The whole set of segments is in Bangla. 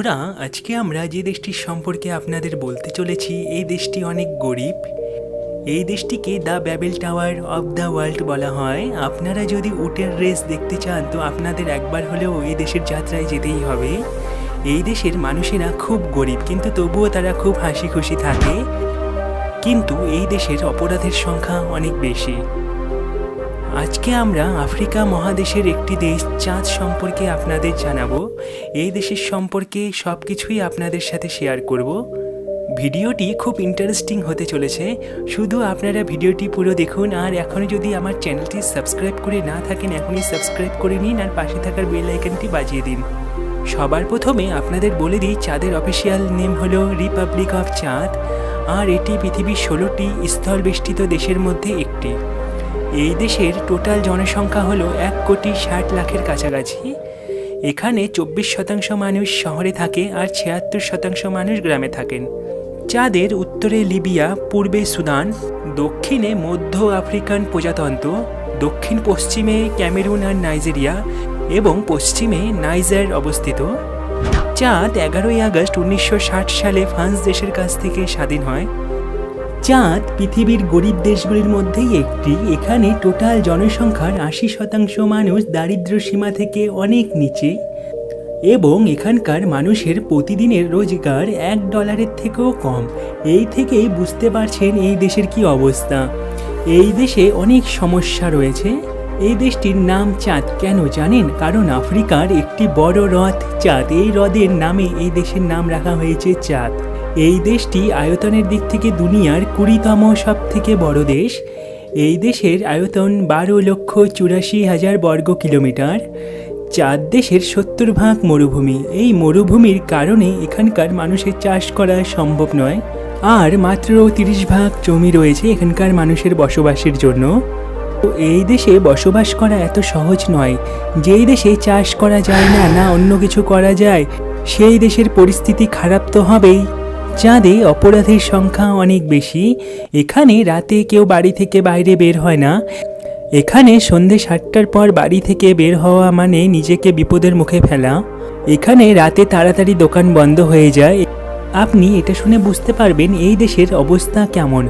বন্ধুরা, আজকে আমরা যে দেশটির সম্পর্কে আপনাদের বলতে চলেছি, এই দেশটি অনেক গরিব। এই দেশটিকে the Babel tower of the world বলা হয়। আপনারা যদি উটের রেস দেখতে চান তো আপনাদের একবার হলেও এই দেশের যাত্রায় যেতেই হবে। এই দেশের মানুষেরা খুব গরিব, কিন্তু তবুও তারা খুব হাসি খুশি থাকে। কিন্তু এই দেশের অপরাধের সংখ্যা অনেক বেশি। আজকে আমরা আফ্রিকা মহাদেশের একটি দেশ চাঁদ সম্পর্কে আপনাদের জানাবো। এই দেশের সম্পর্কে সব কিছুই আপনাদের সাথে শেয়ার করব। ভিডিওটি খুব ইন্টারেস্টিং হতে চলেছে, শুধু আপনারা ভিডিওটি পুরো দেখুন। আর এখনও যদি আমার চ্যানেলটি সাবস্ক্রাইব করে না থাকেন, এখনই সাবস্ক্রাইব করে নিন আর পাশে থাকার বেল আইকনটি বাজিয়ে দিন। সবার প্রথমে আপনাদের বলে দিই, চাঁদের অফিসিয়াল নেম হলো রিপাবলিক অফ চাঁদ, আর এটি পৃথিবীর 16টি স্থলবেষ্টিত দেশের মধ্যে একটি। এই দেশের টোটাল জনসংখ্যা হলো 1,60,00,000-এর কাছাকাছি। এখানে 24% মানুষ শহরে থাকে আর 76% মানুষ গ্রামে থাকেন। চাঁদের উত্তরে লিবিয়া, পূর্বে সুদান, দক্ষিণে মধ্য আফ্রিকান প্রজাতন্ত্র, দক্ষিণ পশ্চিমে ক্যামেরুন আর নাইজেরিয়া এবং পশ্চিমে নাইজার অবস্থিত। চাঁদ 11ই আগস্ট 1960 সালে ফ্রান্স দেশের কাছ থেকে স্বাধীন হয়। চাঁদ পৃথিবীর গরিব দেশগুলির মধ্যেই একটি। এখানে টোটাল জনসংখ্যার 80% মানুষ দারিদ্র্য সীমা থেকে অনেক নিচে এবং এখানকার মানুষের প্রতিদিনের রোজগার $1 থেকেও কম। এই থেকেই বুঝতে পারছেন এই দেশের কি অবস্থা। এই দেশে অনেক সমস্যা রয়েছে। এই দেশটির নাম চাঁদ কেন জানেন? কারণ আফ্রিকার একটি বড় হ্রদ চাঁদ, এই হ্রদের নামে এই দেশের নাম রাখা হয়েছে চাঁদ। এই দেশটি আয়তনের দিক থেকে দুনিয়ার 20তম সব থেকে বড় দেশ। এই দেশের আয়তন 12,84,000 বর্গ কিলোমিটার। চাঁদ দেশের 70% মরুভূমি। এই মরুভূমির কারণে এখানকার মানুষের চাষ করা সম্ভব নয়, আর মাত্র 30% জমি রয়েছে এখানকার মানুষের বসবাসের জন্য। তো এই দেশে বসবাস করা এত সহজ নয়। যেই দেশে চাষ করা যায় না, না অন্য কিছু করা যায়, সেই দেশের পরিস্থিতি খারাপ তো হবেই। চাঁদে অপরাধের সংখ্যা অনেক বেশি। এখানে রাতে কেউ বাড়ি থেকে বাইরে বের হয় না। এখানে সন্ধ্যে 7টার পর বাড়ি থেকে বের হওয়া মানে নিজেকে বিপদের মুখে ফেলা। এখানে রাতে তাড়াতাড়ি দোকান বন্ধ হয়ে যায়। আপনি এটা শুনে বুঝতে পারবেন এই দেশের অবস্থা কেমন।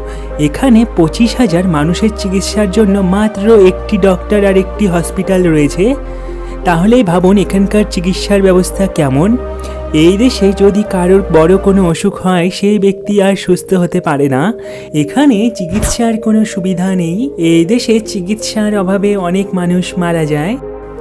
এখানে 25,000 মানুষের চিকিৎসার জন্য মাত্র একটি ডক্টর আর একটি হসপিটাল রয়েছে। তাহলেই ভাবুন এখানকার চিকিৎসার ব্যবস্থা কেমন। এই দেশে যদি কারোর বড় কোনো অসুখ হয়, সেই ব্যক্তি আর সুস্থ হতে পারে না। এখানে চিকিৎসার কোনো সুবিধা নেই। এই দেশে চিকিৎসার অভাবে অনেক মানুষ মারা যায়।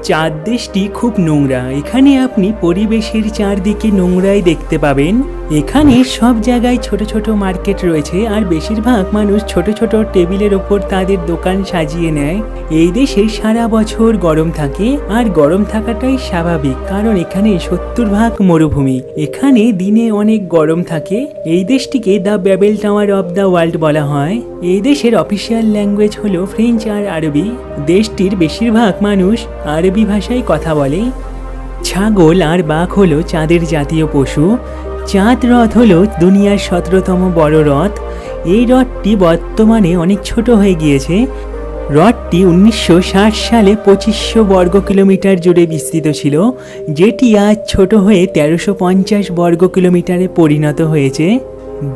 চাঁদ দেশটি খুব নোংরা। এখানে আপনি পরিবেশের চারদিকে নোংরাই দেখতে পাবেন। এখানে সব জায়গায় ছোট ছোট মার্কেট রয়েছে, আর বেশিরভাগ মানুষ ছোট ছোট টেবিলের ওপর তাদের দোকান সাজিয়ে নেয়। এই দেশে সারা বছর গরম থাকে, আর গরম থাকাটাই স্বাভাবিক, কারণ এখানে 70% মরুভূমি। এখানে দিনে অনেক গরম থাকে। এই দেশটিকে the Babel tower of the world বলা হয়। এই দেশের অফিসিয়াল ল্যাঙ্গুয়েজ হলো ফ্রেঞ্চ আর আরবি। দেশটির বেশিরভাগ মানুষ আরবি ভাষায় কথা বলে। ছাগল আর বাঘ হলো চাঁদের জাতীয় পশু। চাঁদ হ্রদ হলো দুনিয়ার 17তম বড় হ্রদ। এই হ্রদটি বর্তমানে অনেক ছোট হয়ে গিয়েছে। হ্রদটি 1960 সালে 2500 বর্গ কিলোমিটার জুড়ে বিস্তৃত ছিল, যেটি আজ ছোট হয়ে 1350 বর্গ কিলোমিটারে পরিণত হয়েছে।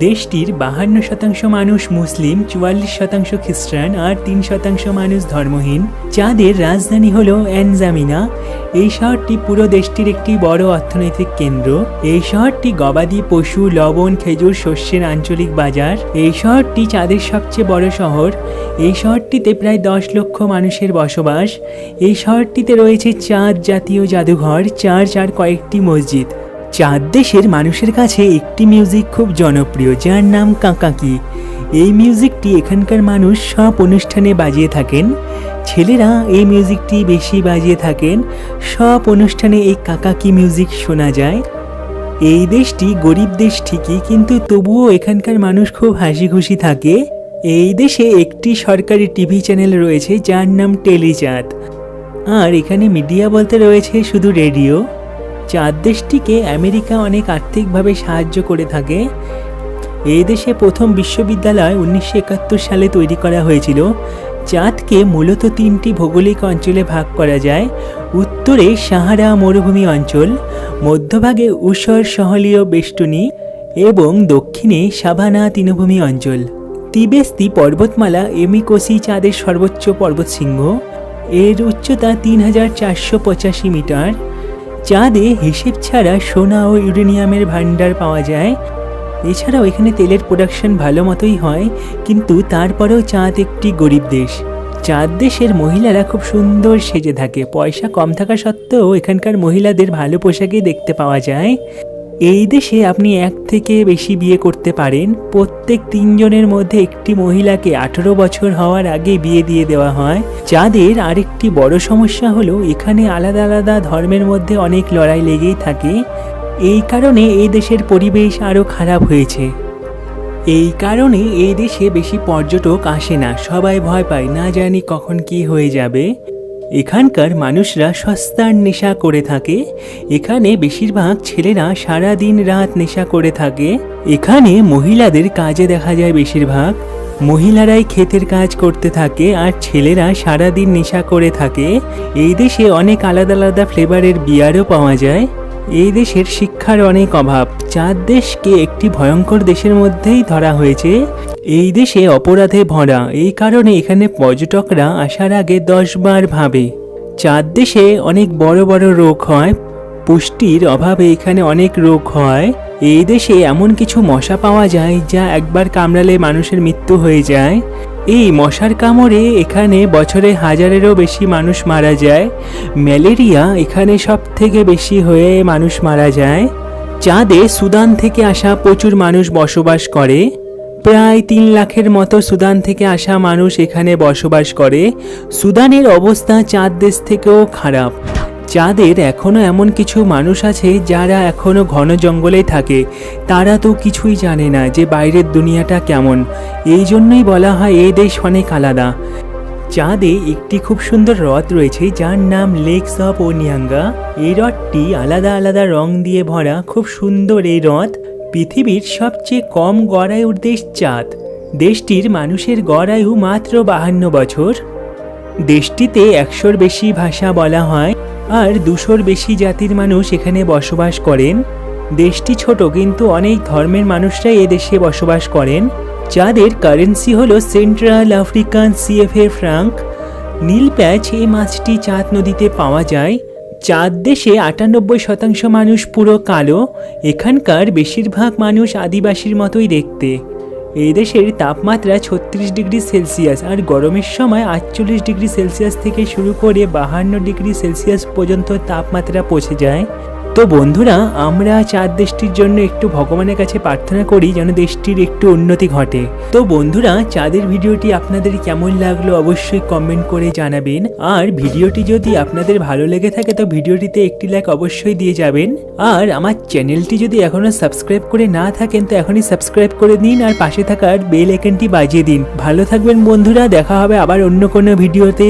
দেশটির 52% মানুষ মুসলিম, 44% খ্রিস্টান আর 3% মানুষ ধর্মহীন। চাঁদের রাজধানী হলো অ্যানজামিনা। এই শহরটি পুরো দেশটির একটি বড় অর্থনৈতিক কেন্দ্র। এই শহরটি গবাদি পশু, লবণ, খেজুর, শস্যের আঞ্চলিক বাজার। এই শহরটি চাঁদের সবচেয়ে বড় শহর। এই শহরটিতে প্রায় 10 লক্ষ মানুষের বসবাস। এই শহরটিতে রয়েছে চাঁদ জাতীয় জাদুঘর, চার্চ আর কয়েকটি মসজিদ। চাঁদ দেশের মানুষের কাছে একটি মিউজিক খুব জনপ্রিয়, যার নাম কাকাকি। এই মিউজিকটি এখানকার মানুষ সব অনুষ্ঠানে বাজিয়ে থাকেন। ছেলেরা এই মিউজিকটি বেশি বাজিয়ে থাকেন। সব অনুষ্ঠানে এই কাকাকি মিউজিক শোনা যায়। এই দেশটি গরিব দেশ ঠিকই, কিন্তু তবুও এখানকার মানুষ খুব হাসি খুশি থাকে। এই দেশে একটি সরকারি টিভি চ্যানেল রয়েছে, যার নাম টেলিচাঁদ। আর এখানে মিডিয়া বলতে রয়েছে শুধু রেডিও। চাঁদ দেশটিকে আমেরিকা অনেক আর্থিকভাবে সাহায্য করে থাকে। এই দেশে প্রথম বিশ্ববিদ্যালয় 1971 সালে তৈরি করা হয়েছিল। চাঁদকে মূলত 3টি ভৌগোলিক অঞ্চলে ভাগ করা যায়। উত্তর উত্তরে সাহারা মরুভূমি অঞ্চল, মধ্যভাগে ঊষর সহলীয় বেষ্টনী এবং দক্ষিণে সাভানা তৃণভূমি অঞ্চল। তিবেস্তি পর্বতমালা এমিকোসি চাঁদের সর্বোচ্চ পর্বতশৃঙ্গ। এর উচ্চতা 3485 মিটার। চাঁদে হিসেব ছাড়া সোনা ও ইউরেনিয়ামের ভান্ডার পাওয়া যায়। এছাড়াও এখানে তেলের প্রোডাকশন ভালো মতোই হয়, কিন্তু তারপরেও চাঁদ একটি গরিব দেশ। চাঁদ দেশের মহিলারা খুব সুন্দর সেজে থাকে। পয়সা কম থাকা সত্ত্বেও এখানকার মহিলাদের ভালো পোশাকেই দেখতে পাওয়া যায়। এই দেশে আপনি এক থেকে বেশি বিয়ে করতে পারেন। প্রত্যেক 3 জনের মধ্যে একটি মহিলাকে 18 বছর হওয়ার আগে বিয়ে দিয়ে দেওয়া হয়। চাঁদের আরেকটি বড় সমস্যা হলো এখানে আলাদা আলাদা ধর্মের মধ্যে অনেক লড়াই লেগেই থাকে। এই কারণে এই দেশের পরিবেশ আরও খারাপ হয়েছে। এই কারণে এই দেশে বেশি পর্যটক আসে না। সবাই ভয় পায়, না জানি কখন কি হয়ে যাবে। এখানকার মানুষরা সস্তার নেশা করে থাকে। এখানে বেশিরভাগ ছেলেরা সারা দিন রাত নেশা করে থাকে। এখানে মহিলাদের কাজে দেখা যায় বেশিরভাগ। মহিলারাই ক্ষেতের কাজ করতে থাকে আর ছেলেরা সারা দিন নেশা করে থাকে। এই দেশে অনেক আলাদা আলাদা ফ্লেভারের বিয়ারও পাওয়া যায়। এই দেশের শিক্ষার অনেক অভাব। চাঁদ দেশকে একটি ভয়ঙ্কর দেশের মধ্যেই ধরা হয়েছে। এই দেশে অপরাধে ভরা। এই কারণে এখানে পর্যটকরা আসার আগে 10 বার ভাবে। চাঁদ দেশে অনেক বড় বড় রোগ হয়। পুষ্টির অভাবে এখানে অনেক রোগ হয়। এই দেশে এমন কিছু মশা পাওয়া যায় যা একবার কামড়ালে মানুষের মৃত্যু হয়ে যায়। এই মশার কামড়ে এখানে বছরে 1000-এরও বেশি মানুষ মারা যায়। ম্যালেরিয়া এখানে সব থেকে বেশি হয়ে মানুষ মারা যায়। চাঁদে সুদান থেকে আসা প্রচুর মানুষ বসবাস করে। প্রায় 3 লাখের মতো সুদান থেকে আসা মানুষ এখানে বসবাস করে। সুদানের অবস্থা চাঁদ দেশ থেকেও খারাপ। চাঁদের এখনও এমন কিছু মানুষ আছে যারা এখনও ঘন জঙ্গলেই থাকে। তারা তো কিছুই জানে না যে বাইরের দুনিয়াটা কেমন। এই জন্যই বলা হয় এই দেশ অনেক আলাদা। চাঁদে একটি খুব সুন্দর হ্রদ রয়েছে যার নাম লেকস অফ ওনিয়াঙ্গা। এই হ্রদটি আলাদা আলাদা রং দিয়ে ভরা। খুব সুন্দর এই হ্রদ। পৃথিবীর সবচেয়ে কম গড়ায়ুর দেশ চাঁদ। দেশটির মানুষের গড়ায়ু মাত্র 52 বছর। দেশটিতে 100-র বেশি ভাষা বলা হয় আর 200-র বেশি জাতির মানুষ এখানে বসবাস করেন। দেশটি ছোট, কিন্তু অনেক ধর্মের মানুষরাই এ দেশে বসবাস করেন। চাঁদের কারেন্সি হলো সেন্ট্রাল আফ্রিকান সিএফএ ফ্রাঙ্ক। নীল প্যাচ এই মাছটি চাঁদ নদীতে পাওয়া যায়। চাঁদ দেশে 98% মানুষ পুরো কালো। এখানকার বেশিরভাগ মানুষ আদিবাসীর মতোই দেখতে। এই দেশের তাপমাত্রা 36 ডিগ্রি সেলসিয়াস আর গরমের সময় 48 ডিগ্রি সেলসিয়াস থেকে শুরু করে 52 ডিগ্রি সেলসিয়াস পর্যন্ত তাপমাত্রা পৌঁছে যায়। তো বন্ধুরা, আমরা চাঁদ দেশটির জন্য একটু ভগবানের কাছে প্রার্থনা করি যেন দেশটির একটু উন্নতি ঘটে। তো বন্ধুরা, চাঁদের ভিডিওটি আপনাদের কেমন লাগলো অবশ্যই কমেন্ট করে জানাবেন। আর ভিডিওটি যদি আপনাদের ভালো লেগে থাকে তো ভিডিওটিতে একটি লাইক অবশ্যই দিয়ে যাবেন। আর আমার চ্যানেলটি যদি এখনো সাবস্ক্রাইব করে না থাকেন তো এখনই সাবস্ক্রাইব করে দিন আর পাশে থাকার বেল আইকনটি বাজিয়ে দিন। ভালো থাকবেন বন্ধুরা, দেখা হবে আবার অন্য কোনো ভিডিওতে।